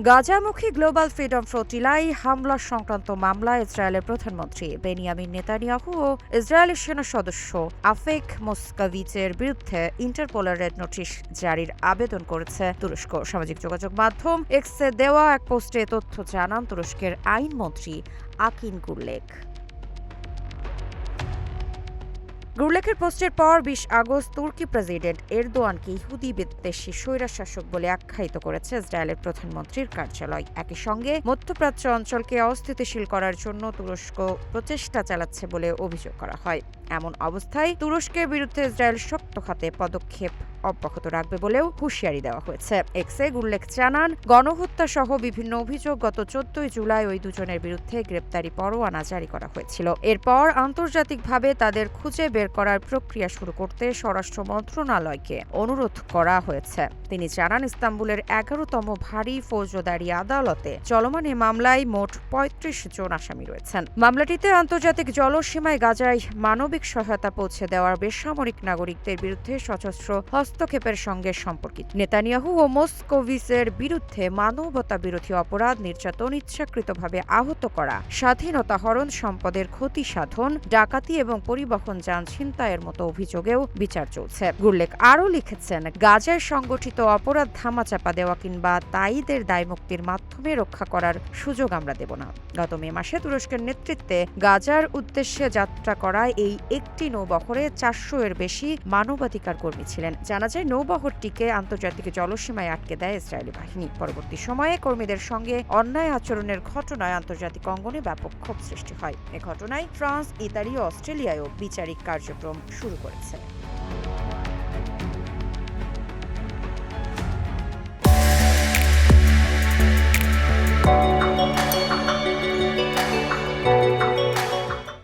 গাজামুখী global freedom ফ্লোটিলায় হামলা সংক্রান্ত মামলায় ইসরায়েলের প্রধানমন্ত্রী বেনিয়ামিন নেতানিয়াহু ও ইসরায়েলি সেনা সদস্য আফেক মোস্কাভিচের বিরুদ্ধে ইন্টারপোলের রেড নোটিশ জারির আবেদন করেছে তুরস্ক। সামাজিক যোগাযোগ মাধ্যম এক্সে দেওয়া এক পোস্টে তথ্য জানান তুরস্কের আইনমন্ত্রী আকিন গুরলেক। গুরলেকের পোস্টের পর ২০ আগস্ট তুর্কি প্রেসিডেন্ট এরদোয়ানকে ইহুদি বিদ্বেষী স্বৈরশাসক বলে আখ্যায়িত করেছে ইসরায়েলের প্রধানমন্ত্রীর কার্যালয়। একই সঙ্গে মধ্যপ্রাচ্য অঞ্চলকে অস্থিতিশীল করার জন্য তুরস্ক প্রচেষ্টা চালাচ্ছে বলে অভিযোগ করা হয়। এমন অবস্থায় তুরস্কের বিরুদ্ধে ইসরায়েল শক্ত হাতে পদক্ষেপ অব্যাহত রাখবে বলেও হুঁশিয়ারি দেওয়া হয়েছে। এক্সে গুরলেক জানান, গণহত্যা সহ বিভিন্ন অভিযোগ গত ১৪ জুলাই ওই দুজনের বিরুদ্ধে গ্রেপ্তারি পরোয়ানা জারি করা হয়েছিল। এরপর আন্তর্জাতিকভাবে তাদের খুঁজে বের করার প্রক্রিয়া শুরু করতে স্বরাষ্ট্র মন্ত্রণালয়কে অনুরোধ করা হয়েছে। তিনি জানান, ইস্তাম্বুলের ১১তম ভারী ফৌজদারি আদালতে চলমান এ মামলায় মোট ৩৫ জন আসামি রয়েছেন। মামলাটিতে আন্তর্জাতিক জলসীমায় গাজায় মানবিক সহায়তা পৌঁছে দেওয়ার বেসামরিক নাগরিকদের বিরুদ্ধে সশস্ত্র হস্তক্ষেপের সঙ্গে সম্পর্কিত। নেতানিয়াহু ও মোস্কোভিচের বিরুদ্ধে মানবতা বিরোধী অপরাধ, নির্যাতন, ইচ্ছাকৃতভাবে আহত করা, স্বাধীনতা হরণ, সম্পদের ক্ষতি সাধন, ডাকাতি এবং পরিবহন যান ছিনতাইয়ের মতো অভিযোগেও বিচার চলছে। গুরলেক আরও লিখেছেন, গাজায় সংগঠিত অপরাধ ধামাচাপা দেওয়া কিংবা তাইদের দায়মুক্তির মাধ্যমে রক্ষা করার সুযোগ আমরা দেব না। গত মে মাসে তুরস্কের নেতৃত্বে গাজার উদ্দেশ্যে যাত্রা করা এই একটি নৌবহরে ৪০০ এর বেশি মানবাধিকার কর্মী ছিলেন। জানা যায়, নৌবহরটিকে আন্তর্জাতিক জলসীমায় আটকে দেয় ইসরায়েলি বাহিনী। পরবর্তী সময়ে কর্মীদের সঙ্গে অন্যায় আচরণের ঘটনায় আন্তর্জাতিক অঙ্গনে ব্যাপক ক্ষোভ সৃষ্টি হয়। এ ঘটনায় ফ্রান্স, ইতালি ও অস্ট্রেলিয়ায়ও বিচারিক কার্যক্রম শুরু করেছে।